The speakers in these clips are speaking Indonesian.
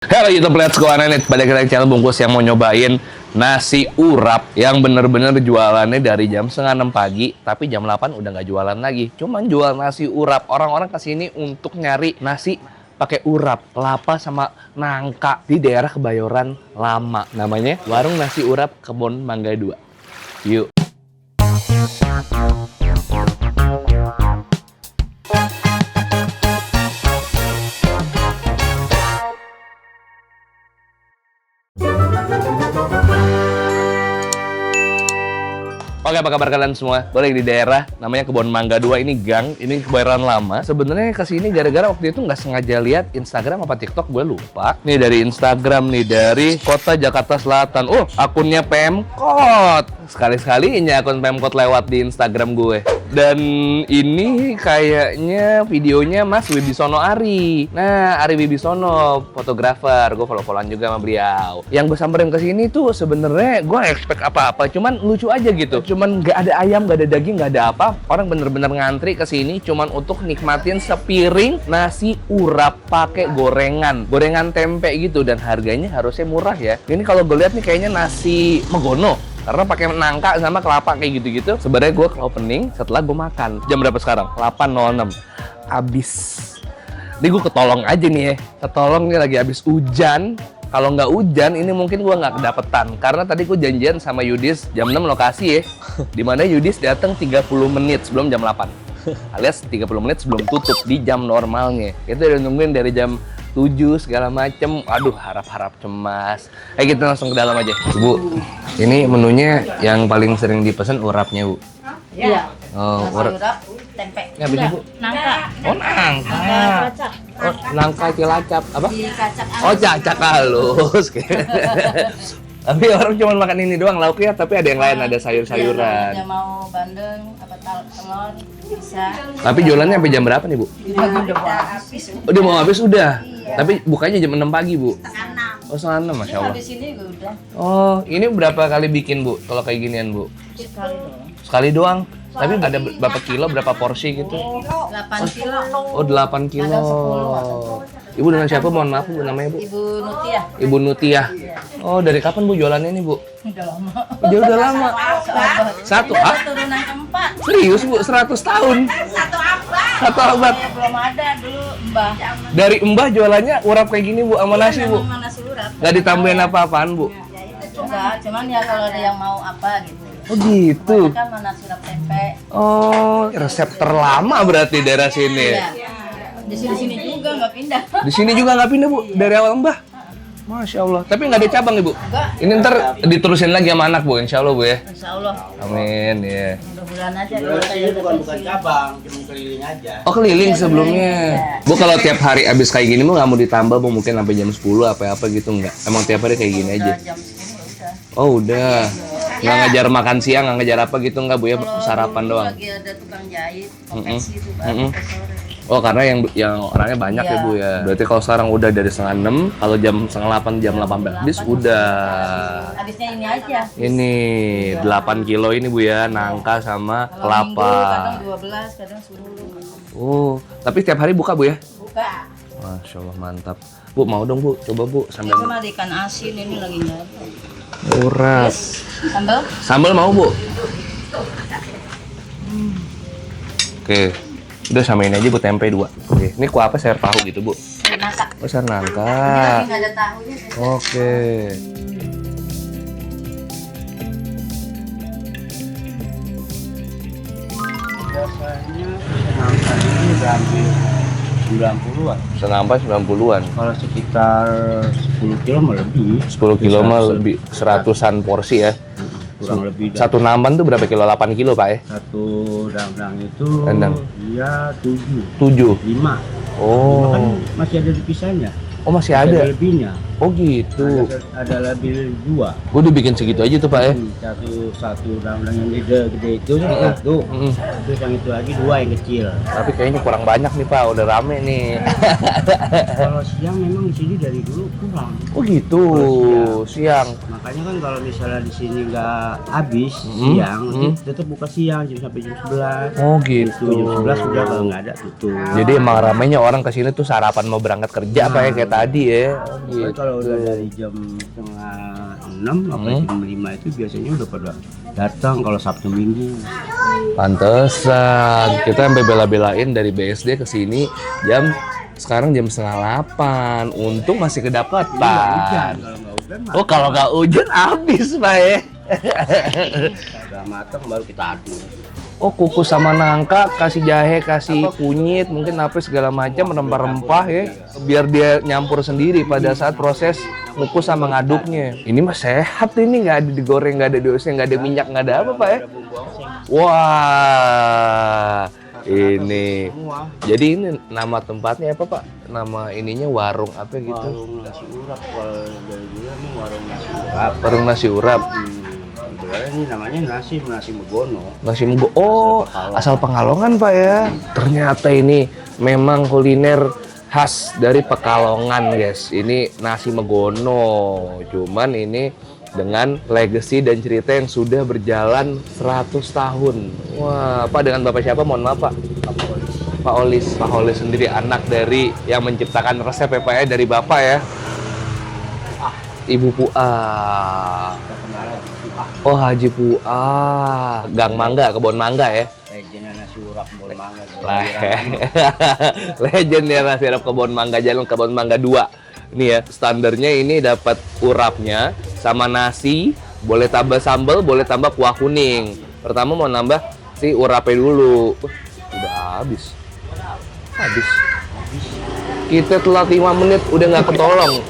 Halo YouTube, let's go Anet. Balik lagi channel Bungkus yang mau nyobain nasi urap yang bener-bener jualannya dari jam setengah 6 pagi, tapi jam 8 udah nggak jualan lagi. Cuman jual nasi urap. Orang-orang kesini untuk nyari nasi pakai urap, kelapa sama nangka di daerah Kebayoran Lama. Namanya Warung Nasi Urap Kebon Mangga 2. Yuk. Oke, apa kabar kalian semua? Balik di daerah namanya Kebon Mangga 2, ini gang, ini Kebayoran Lama. Sebenarnya kesini gara-gara waktu itu nggak sengaja lihat Instagram apa TikTok, gue lupa. Nih dari Instagram nih, dari Kota Jakarta Selatan. Oh, akunnya Pemkot. Sekali-sekali ini akun Pemkot lewat di Instagram gue. Dan ini kayaknya videonya Mas Wibisono Ari. Nah, Ari Wibisono, fotografer. Gue follow-followan juga sama beliau. Yang gue samperin ke sini tuh sebenarnya gue expect apa-apa, cuman lucu aja gitu. Cuman nggak ada ayam, nggak ada daging, nggak ada apa. Orang bener-bener ngantri ke sini cuman untuk nikmatin sepiring nasi urap pakai gorengan tempe gitu, dan harganya harusnya murah ya. Ini kalau gue lihat nih kayaknya nasi Megono. Karena pakai nangka sama kelapa kayak gitu-gitu. Sebenarnya gue ke opening setelah gue makan. Jam berapa sekarang? 8.06. Abis. Ini gue ketolong aja nih ya. Ketolong nih lagi abis hujan. Kalau nggak hujan, ini mungkin gue nggak kedapetan. Karena tadi gue janjian sama Yudis jam 6 lokasi ya. Dimana Yudis datang 30 menit sebelum jam 8. Alias 30 menit sebelum tutup di jam normalnya. Itu udah nungguin dari jam 7 segala macem. Aduh, harap-harap cemas. Kita langsung ke dalam aja. Bu, ini menunya yang paling sering dipesan urapnya, Bu. Iya. Oh, urap tempe. Ini apa sih, Bu? Nangka. Oh, nangka. Cilacap. Oh, nangka cilacap. Apa? Dikacak Oh, cacak halus. Tapi orang cuma makan ini doang lauknya, tapi ada yang lain, ada sayur-sayuran. Dia mau bandeng, apa telur, bisa. Tapi jualannya sampai jam berapa nih, Bu? Udah mau habis. Udah mau habis udah. Iya. Tapi bukanya jam 6 pagi, Bu. Setengah 6. Oh, setengah 6, Masya Allah. Habis ini gue udah Oh, ini berapa kali bikin, Bu? Kalau kayak ginian, Bu? sekali dong. Sekali doang. Tapi ada berapa kilo, berapa porsi gitu? 8 kilo. Oh, 8 kilo. Kadang 10. Ibu dengan siapa? Mohon maaf, Bu, namanya, Bu? Ibu Nutia. Ibu Nutiah. Oh, dari kapan, Bu, jualannya nih, Bu? Udah lama. Dia udah lama. Satu, Ini ah? turunan keempat. Serius, Bu? 100 tahun? Satu abad. Ya, belum ada dulu Mbah. Dari Mbah jualannya urap kayak gini, Bu, sama nasi, Bu? Memang nasi urap. Nggak ditambahin apa-apaan, Bu? Enggak, cuman ya kalau ada yang mau apa gitu. Oh, gitu. Kan mana urap tempe. Oh, resep terlama berarti daerah sini. Iya. Di sini juga nggak pindah. Di sini juga nggak pindah, Bu? Dari awal Mbah? Masya Allah. Tapi nggak ada cabang, Ibu? Enggak. Ini ntar diterusin lagi sama anak, Bu, insya Allah, Bu, ya? Insya Allah. Amin, ya. Mudah-mudahan aja. Kalau saya bukan cabang, cuma keliling aja. Oh, keliling sebelumnya. Bu, kalau tiap hari abis kayak gini, Bu, nggak mau ditambah, Bu, mungkin sampai jam 10 apa-apa gitu, nggak? Emang tiap hari kayak gini aja? Jam segini udah. Oh, udah. Nggak ngajar makan siang, nggak ngajar apa gitu, nggak, Bu, ya? Sarapan Kalau doang? lagi ada tukang jahit, konveksi itu baru ke sore. Oh, karena yang orangnya banyak ya, Iya. Bu, ya? Berarti kalau sekarang udah dari setengah 6, kalau jam setengah 8, jam 18 habis, udah. Habisnya ini aja. Ini 8 kilo ini, Bu, ya, nangka sama Kalau kelapa. Minggu, kadang 12, kadang 10. Oh, tapi tiap hari buka, Bu, ya? Buka. Masya Allah, mantap. Bu, mau dong, Bu, coba, Bu, Ini sambil cuma ada ikan asin, ini lagi nggak ada. urat. Sambal? Sambal mau, Bu? Oke, udah samain aja, Bu, tempe 2. Oke, ini kuah apa? Sayur tahu gitu, Bu? Nangka. Oh, sayur Ini nangka. lagi nggak ada tahunya. Oke. Biasanya nangka ini udah hampir 90-an. Senampai 90-an. Kalau sekitar 10 kilo mah lebih. 10 kilo mah lebih 100-an porsi ya. Kurang lebih. Satu namban tuh berapa kilo? 8 kilo, Pak, ya? Satu dandang itu Dandang. dia 7, 7. 5. Kan Oh. masih ada dipisahnya. Oh, masih Masih ada. lebihnya. Oh gitu. Ada lebih 2. Gue dibikin segitu aja tuh Pak ya. Satu udang-udang yang gede itu satu. Terus yang itu lagi 2 yang kecil. Tapi kayaknya kurang banyak nih Pak, udah rame nih. Kalau siang memang di sini dari dulu kurang. Oh gitu, siang. Makanya kan kalau misalnya di sini nggak habis siang, tetap buka siang sampai jam 11. Oh gitu. Jam 11 sudah, kalau nggak ada tutup. Jadi emang ramainya orang kesini tuh sarapan mau berangkat kerja Pak ya, kayak tadi ya. Tapi kalau udah dari jam setengah 6 sampai jam 5 itu biasanya udah pada datang kalau Sabtu Minggu. Pantesan kita sampai bela-belain dari BSD ke sini sekarang jam setengah 8. Untung masih kedapatan. Oh kalau nggak hujan habis Pak ya. Udah matang baru kita aduk. Oh kukus sama nangka, kasih jahe, kasih kunyit, mungkin apa segala macam rempah-rempah ya, biar dia nyampur sendiri pada saat proses ngukus sama ngaduknya. Ini mah sehat ini, nggak ada digoreng, nggak ada dioseng, nggak ada minyak, nggak ada apa Pak ya. Wah, ini. Jadi ini nama tempatnya apa Pak? Nama ininya warung apa gitu? Warung nasi urap, kalau dari dulu ini warung nasi urap. Warung nasi urap. Sebenarnya ini namanya nasi Megono. Nasi Megono. Oh, asal Pekalongan Pak ya. Ternyata ini memang kuliner khas dari Pekalongan guys. Ini nasi Megono. Cuman ini dengan legacy dan cerita yang sudah berjalan 100 tahun. Wah, Pak dengan Bapak siapa? Mohon maaf Pak. Pak Olis. Pak Olis sendiri anak dari yang menciptakan resep ya Pak ya, dari Bapak ya. Ibu Puah. Oh Haji Puah. Gang Mangga, kebun mangga ya. Legendnya nasi urap kebun mangga. Legend ya nasi urap kebun mangga, jalan kebun mangga 2. Ini ya, standarnya ini dapat urapnya sama nasi, boleh tambah sambal, boleh tambah kuah kuning. Pertama mau nambah si urapnya dulu. Udah habis. Kita telat 5 menit udah nggak ketolong.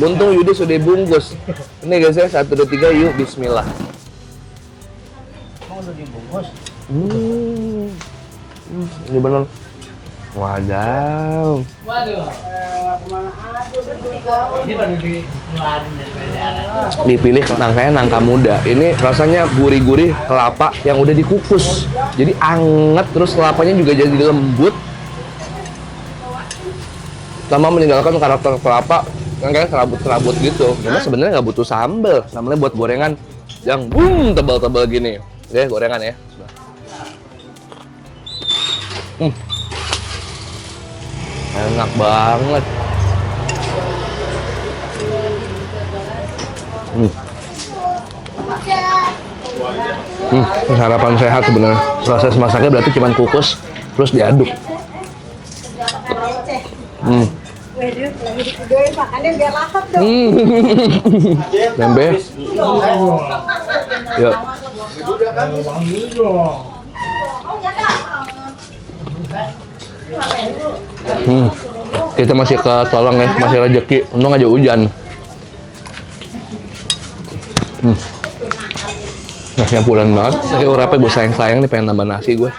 Untung Yudi sudah bungkus. Ini guys ya, 1, 2, 3 yuk bismillah. Mau udah dibungkus? Ini bener. Wadaw. Dipilih nangkanya nangka muda. Ini rasanya gurih-gurih kelapa yang udah dikukus. Jadi anget, terus kelapanya juga jadi lembut. Sama meninggalkan karakter kelapa yang kayak serabut-serabut gitu. Karena sebenarnya nggak butuh sambal. Sambelnya buat gorengan yang tebal-tebal gini. Oke, gorengan ya. Enak banget. Sarapan sehat sebenarnya. Proses masaknya berarti cuma kukus terus diaduk. Waduh, lagi divideoin makannya biar lahap dong. Tempe. Yuk. Kita masih ketolong ya, masih rezeki. Untung aja hujan. Nasinya pulen banget. Tapi urapnya gue sayang-sayang nih, pengen nambah nasi gue.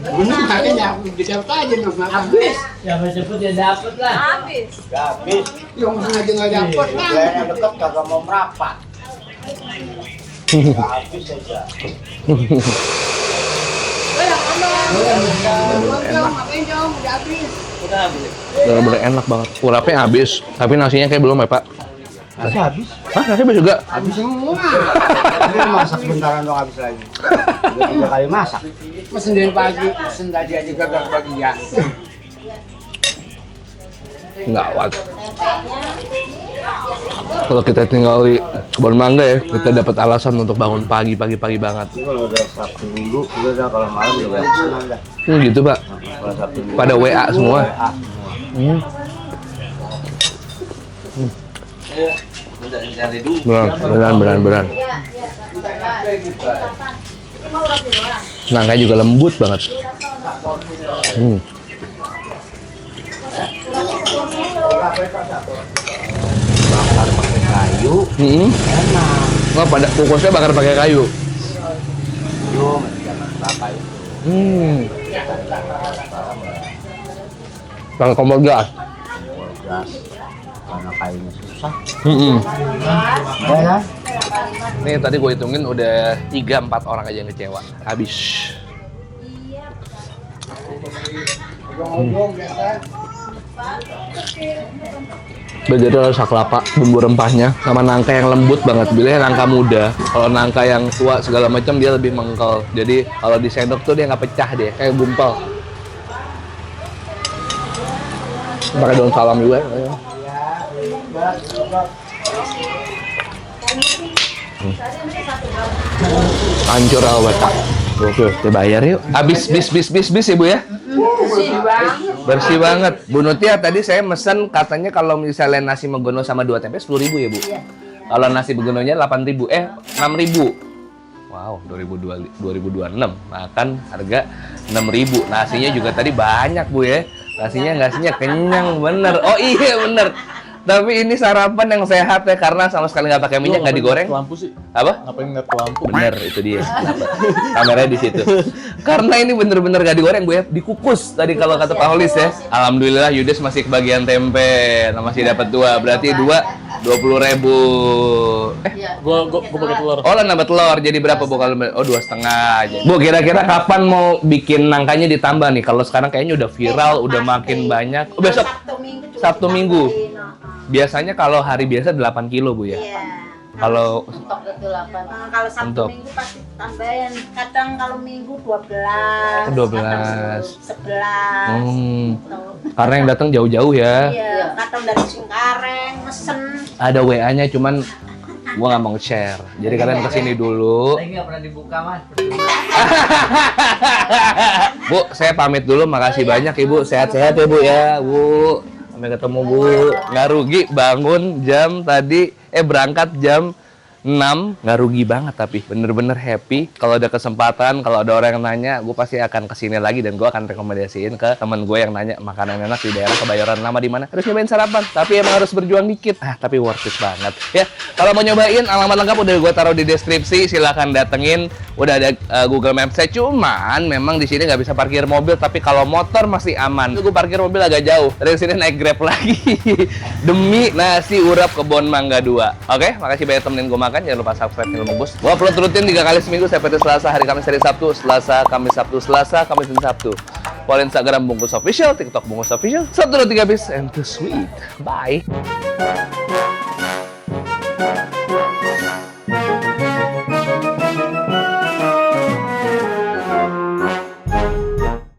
Bener makanya bisa aja dong habis. Siapa cepet ya dapet lah. Habis. Habis. Yang sengaja nggak dapet kan. Yang dekat kagak mau merapat. Habis aja. Ngapain jauh udah habis. Bener-bener enak banget. Urapnya habis, tapi nasinya kayak belum ya Pak? Nasi habis. Hah? Nasi habis juga? Habis semua. Tapi masak bentaran dong habis lagi. Udah 3 kali masak. Pesen dari pagi, pesen tadi aja gagal bagian. Nggak awet. Kalau kita tinggal di kebun mangga ya, kita dapat alasan untuk bangun pagi banget. Ini kalau udah Sabtu Minggu, udah kalau malam udah banyak senang dah. Gitu Pak. Kalau Sabtu Minggu Pada WA semua. Beran. Nangka juga lembut banget. bakar pakai kayu, enak. Oh, pada kukusnya bakar pakai kayu. Yo, masih zaman bapak itu. Pakai kompor gas. gas karena kayunya susah. Ya kan? Nih tadi gue hitungin udah 3-4 orang aja yang kecewa. Habis. Jadi rasa kelapa, bumbu rempahnya sama nangka yang lembut banget. Bilangnya nangka muda. Kalau nangka yang tua segala macam dia lebih mengkel. Jadi kalau di sendok tuh dia nggak pecah deh, kayak gumpal. Pakai daun salam juga. Hancur awet. Oke, kita bayar yuk. Habis bis Ibu ya. Bersih banget. Bu Nutia tadi saya mesen katanya kalau misalnya nasi megono sama 2 tempe 10.000 ya Bu. Kalau nasi megononya 8.000, 6.000. Wow, 2026 makan harga 6.000. Nasinya juga tadi banyak Bu ya. Nasinya kenyang bener. Oh iya bener. Tapi ini sarapan yang sehat ya karena sama sekali nggak pakai minyak, nggak digoreng. Lampu sih. Apa? Ngapain ngeliat lampu? Bener itu dia. Kenapa? Kameranya di situ. Karena ini bener-bener gak digoreng Bu ya, dikukus tadi kalau kata Pak Holis ya. Alhamdulillah Yudes masih kebagian tempe, masih dapat 2. Berarti 20.000. Gua pakai telur. Oh, lah nambah telur. Jadi berapa Bu kalau? Oh, 2,5 aja. Bu, kira-kira kapan mau bikin nangkanya ditambah nih? Kalau sekarang kayaknya udah viral, udah makin banyak. Oh, besok Sabtu Minggu. Biasanya kalau hari biasa 8 kilo Bu ya. Kalau Untuk itu 8. Kalau Sabtu Untuk. Minggu pasti tambahin. Kadang kalau Minggu 12. 12. Kadang 11. Karena yang datang jauh-jauh ya. Iya, kadang dari Cengkareng mesen. Ada WA-nya cuman gua nggak mau nge-share. Jadi kalian kesini dulu. Lagi nggak pernah dibuka Mas. Bu, saya pamit dulu. Makasih banyak Ibu. Sehat-sehat ya Bu ya, Bu. Sampai ketemu Bu. Nggak rugi bangun jam tadi. Berangkat jam 6. Nggak rugi banget tapi. Bener-bener happy. Kalau ada kesempatan, kalau ada orang yang nanya, gue pasti akan kesini lagi. Dan gue akan rekomendasiin ke temen gue yang nanya makanan enak di daerah Kebayoran Lama di mana. Harus nyobain sarapan. Tapi emang harus berjuang dikit. Tapi worth it banget. Ya, kalau mau nyobain, alamat lengkap udah gue taruh di deskripsi. Silahkan datengin. Udah ada Google Maps saya. Cuman memang di sini nggak bisa parkir mobil. Tapi kalau motor masih aman. Gue parkir mobil agak jauh. Dari sini naik Grab lagi. Demi nasi urap Kebon Mangga 2. Oke, makasih banyak temenin gue makan. Jangan lupa subscribe channel Bungkus. Gue upload rutin 3 kali seminggu. Seperti Selasa, hari Kamis, hari Sabtu. Selasa, Kamis, Sabtu, Selasa, Kamis, dan Sabtu. Follow Instagram Bungkus Official, TikTok Bungkus Official. Sabtu 3 bis and too sweet. Bye.